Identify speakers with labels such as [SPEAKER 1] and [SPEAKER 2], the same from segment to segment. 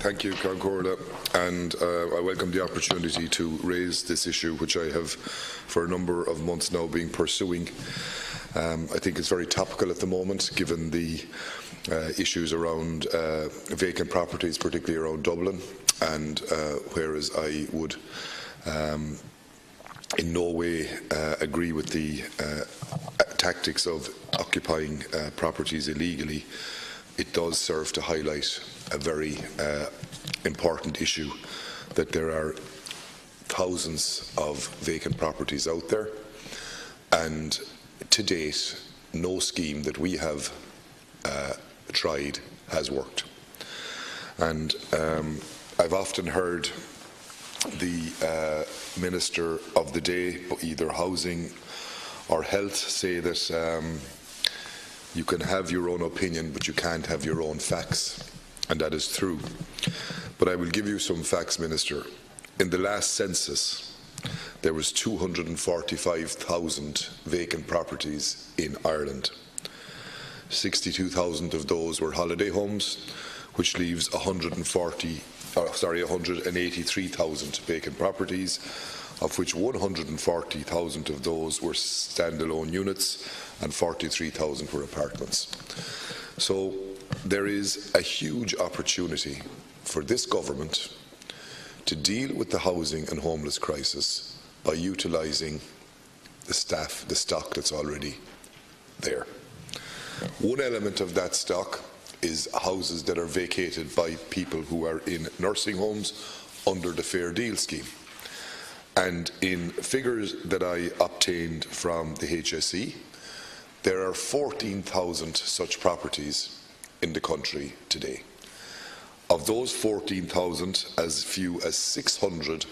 [SPEAKER 1] Thank you, Concorda, and I welcome the opportunity to raise this issue, which I have for a number of months now been pursuing. I think it's very topical at the moment, given the issues around vacant properties, particularly around Dublin, and whereas I would in no way agree with the tactics of occupying properties illegally, it does serve to highlight a very important issue, that there are thousands of vacant properties out there, and to date no scheme that we have tried has worked. And I've often heard the Minister of the day, either Housing or Health, say that you can have your own opinion but you can't have your own facts, and that is true. But I will give you some facts, Minister. In the last census there was 245,000 vacant properties in Ireland. 62,000 of those were holiday homes, which leaves 183,000 vacant properties, of which 140,000 of those were standalone units and 43,000 were apartments. So there is a huge opportunity for this government to deal with the housing and homeless crisis by utilising the stock that's already there. One element of that stock is houses that are vacated by people who are in nursing homes under the Fair Deal scheme. And in figures that I obtained from the HSE, there are 14,000 such properties in the country today. Of those 14,000, as few as 600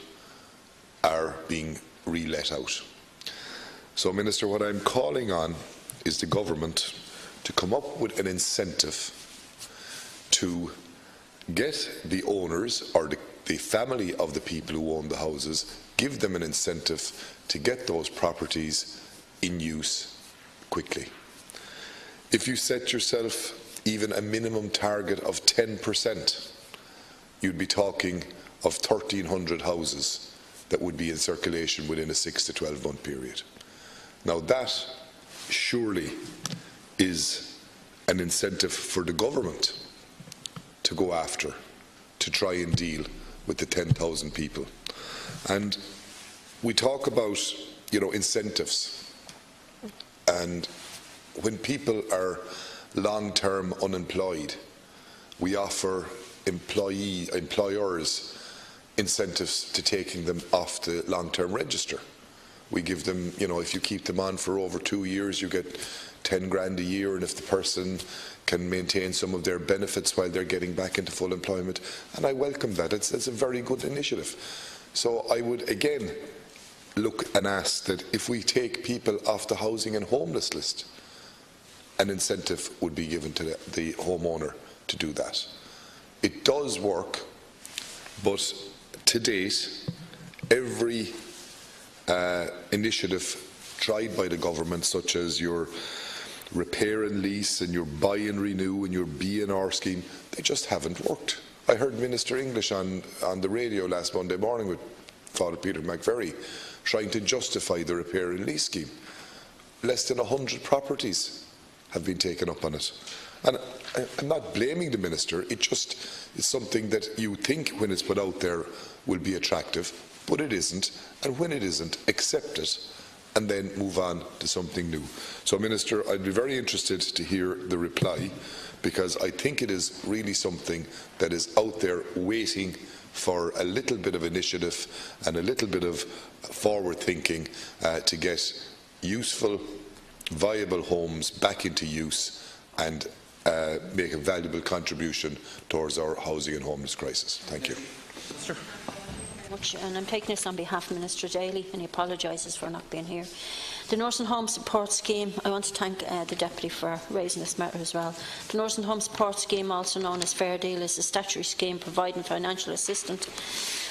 [SPEAKER 1] are being re-let out. So, Minister, what I'm calling on is the government to come up with an incentive to get the owners or the family of the people who own the houses, give them an incentive to get those properties in use quickly. If you set yourself even a minimum target of 10%, you'd be talking of 1,300 houses that would be in circulation within a 6 to 12 month period. Now that surely is an incentive for the government to go after, to try and deal with the 10,000 people. And we talk about, incentives, and when people are long-term unemployed, we offer employers incentives to taking them off the long-term register. We give them, if you keep them on for over 2 years, you get 10 grand a year, and if the person can maintain some of their benefits while they're getting back into full employment, and I welcome that. It's a very good initiative. So I would again look and ask that if we take people off the housing and homeless list, an incentive would be given to the homeowner to do that. It does work, but to date, every initiative tried by the government, such as your repair and lease and your buy and renew and your B&R scheme, they just haven't worked. I heard Minister English on the radio last Monday morning with Father Peter McVerry trying to justify the repair and lease scheme. Less than 100 properties have been taken up on it. And I'm not blaming the Minister, it just is something that you think when it's put out there will be attractive, but it isn't, and when it isn't, accept it and then move on to something new. So, Minister, I'd be very interested to hear the reply, because I think it is really something that is out there waiting for a little bit of initiative and a little bit of forward thinking to get useful, viable homes back into use and make a valuable contribution towards our housing and homeless crisis. Thank you.
[SPEAKER 2] Sir.
[SPEAKER 3] And I'm taking this on behalf of Minister Daly, and he apologises for not being here. The Nursing Home Support Scheme, I want to thank the Deputy for raising this matter as well. The Nursing Home Support Scheme, also known as Fair Deal, is a statutory scheme providing financial assistance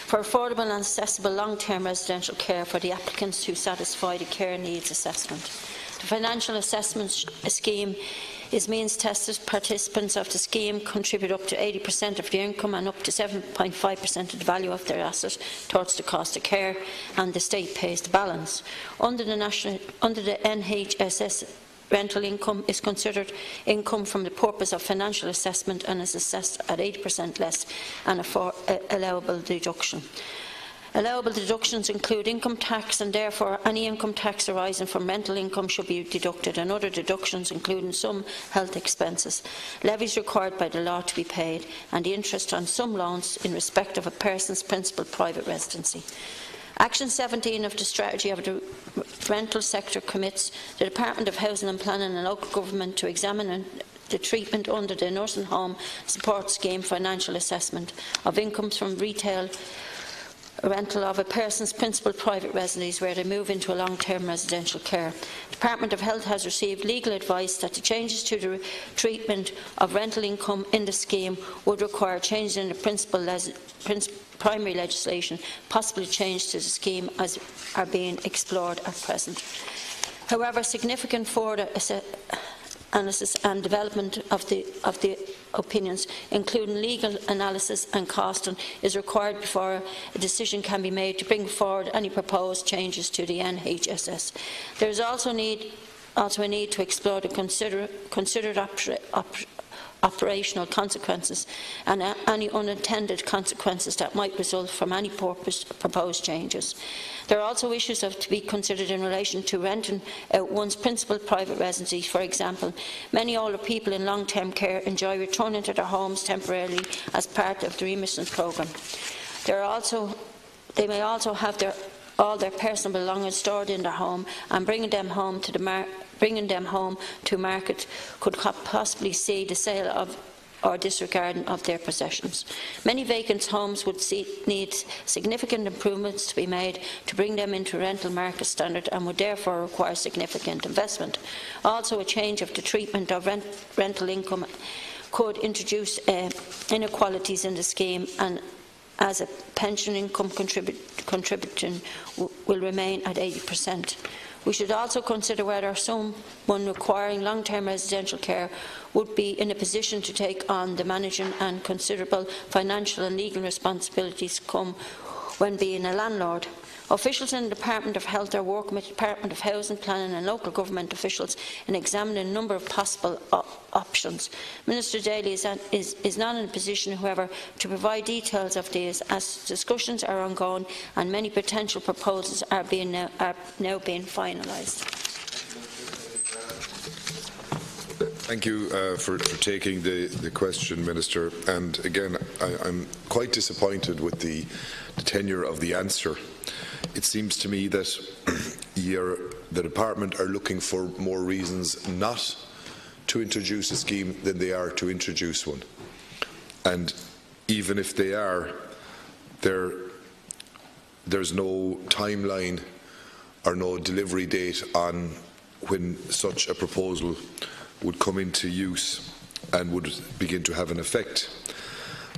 [SPEAKER 3] for affordable and accessible long-term residential care for the applicants who satisfy the care needs assessment. The financial assessment scheme is means tested. Participants of the scheme contribute up to 80% of their income and up to 7.5% of the value of their asset towards the cost of care, and the state pays the balance. Under the NHSS, rental income is considered income from the purpose of financial assessment and is assessed at 80% less an allowable deduction. Allowable deductions include income tax, and therefore any income tax arising from rental income should be deducted, and other deductions including some health expenses, levies required by the law to be paid, and the interest on some loans in respect of a person's principal private residency. Action 17 of the strategy of the rental sector commits the Department of Housing and Planning and Local Government to examine the treatment under the Nursing Home Support Scheme financial assessment of incomes from retail rental of a person's principal private residence where they move into a long-term residential care. The Department of Health has received legal advice that the changes to the treatment of rental income in the scheme would require changes in the primary legislation, possibly change to the scheme as are being explored at present. However, significant further analysis and development of the opinions, including legal analysis and costing, is required before a decision can be made to bring forward any proposed changes to the NHSS. There is also a need to explore the considered operational consequences and any unintended consequences that might result from any proposed changes. There are also issues to be considered in relation to renting out one's principal private residency. For example, many older people in long-term care enjoy returning to their homes temporarily as part of the remission programme. They may also have all their personal belongings stored in their home, and bringing them home to market could possibly see the sale of or disregarding of their possessions. Many vacant homes would need significant improvements to be made to bring them into rental market standard, and would therefore require significant investment. Also, a change of the treatment of rental income could introduce inequalities in the scheme, and as a pension income contribution will remain at 80%. We should also consider whether someone requiring long-term residential care would be in a position to take on the managing and considerable financial and legal responsibilities come when being a landlord. Officials in the Department of Health are working with the Department of Housing, Planning and Local Government officials in examining a number of possible options. Minister Dáil is not in a position, however, to provide details of these, as discussions are ongoing and many potential proposals are now being finalised.
[SPEAKER 1] Thank you for taking the question, Minister. And again, I'm quite disappointed with the tenure of the answer. It seems to me that the Department are looking for more reasons not to introduce a scheme than they are to introduce one. And even if they are, there's no timeline or no delivery date on when such a proposal would come into use and would begin to have an effect.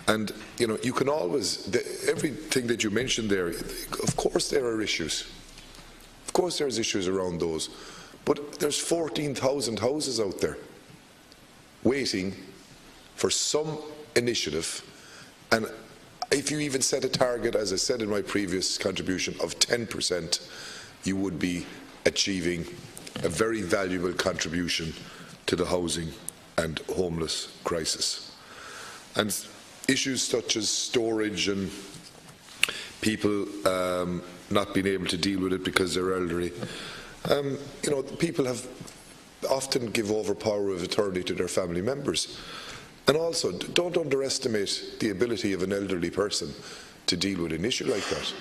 [SPEAKER 1] And, you know, you can always, everything that you mentioned there, of course there are issues. Of course there's issues around those. But there's 14,000 houses out there waiting for some initiative. And if you even set a target, as I said in my previous contribution, of 10%, you would be achieving a very valuable contribution to the housing and homeless crisis. And issues such as storage and people not being able to deal with it because they're elderly. You know, people often give over power of attorney to their family members. And also, don't underestimate the ability of an elderly person to deal with an issue like that.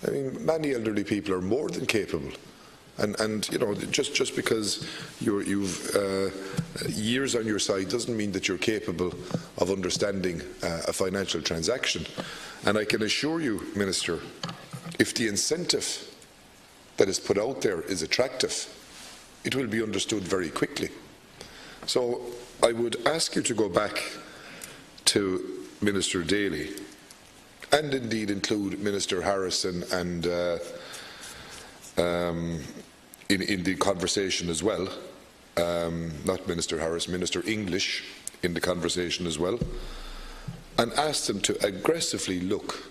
[SPEAKER 1] I mean, many elderly people are more than capable. And you know, just because you've years on your side doesn't mean that you're capable of understanding a financial transaction. And I can assure you, Minister, if the incentive that is put out there is attractive, it will be understood very quickly. So I would ask you to go back to Minister Daly, and indeed include Minister Harrison and in the conversation as well, not Minister Harris, Minister English in the conversation as well, and asked them to aggressively look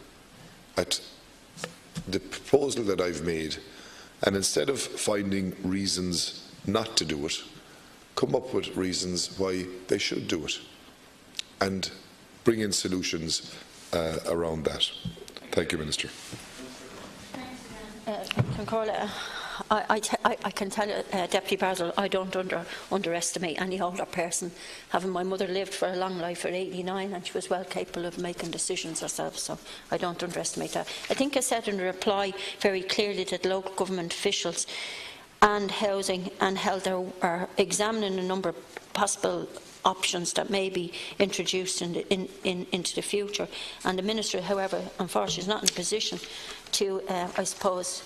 [SPEAKER 1] at the proposal that I've made, and instead of finding reasons not to do it, come up with reasons why they should do it, and bring in solutions around that. Thank you, Minister.
[SPEAKER 3] I can tell you, Deputy Brassil, I don't underestimate any older person. Having my mother lived for a long life at 89, and she was well capable of making decisions herself, so I don't underestimate that. I think I said in reply very clearly that local government officials and housing and health are examining a number of possible options that may be introduced into the future. And the Minister, however, unfortunately is not in a position to, I suppose,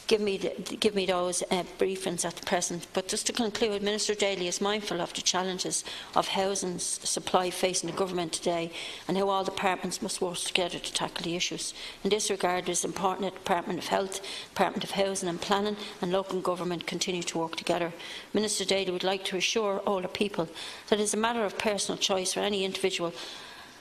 [SPEAKER 3] give me those briefings at the present. But just to conclude, Minister Daly is mindful of the challenges of housing supply facing the government today, and how all departments must work together to tackle the issues. In this regard, it is important that the Department of Health, Department of Housing and Planning and local government continue to work together. Minister Daly would like to assure older people that it is a matter of personal choice for any individual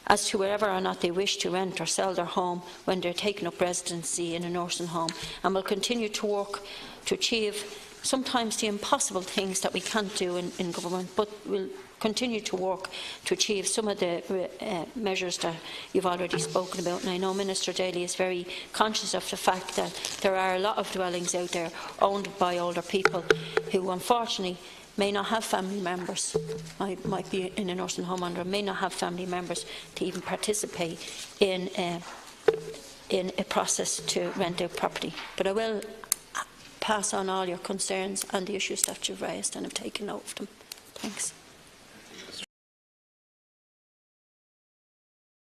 [SPEAKER 3] as to whether or not they wish to rent or sell their home when they are taking up residency in a nursing home, and will continue to work to achieve sometimes the impossible things that we can't do in government, but will continue to work to achieve some of the measures that you've already spoken about. And I know Minister Daly is very conscious of the fact that there are a lot of dwellings out there owned by older people who unfortunately may not have family members. I might be in a nursing home and may not have family members to even participate in a process to rent out property. But I will pass on all your concerns and the issues that you've raised, and have taken note of them. Thanks.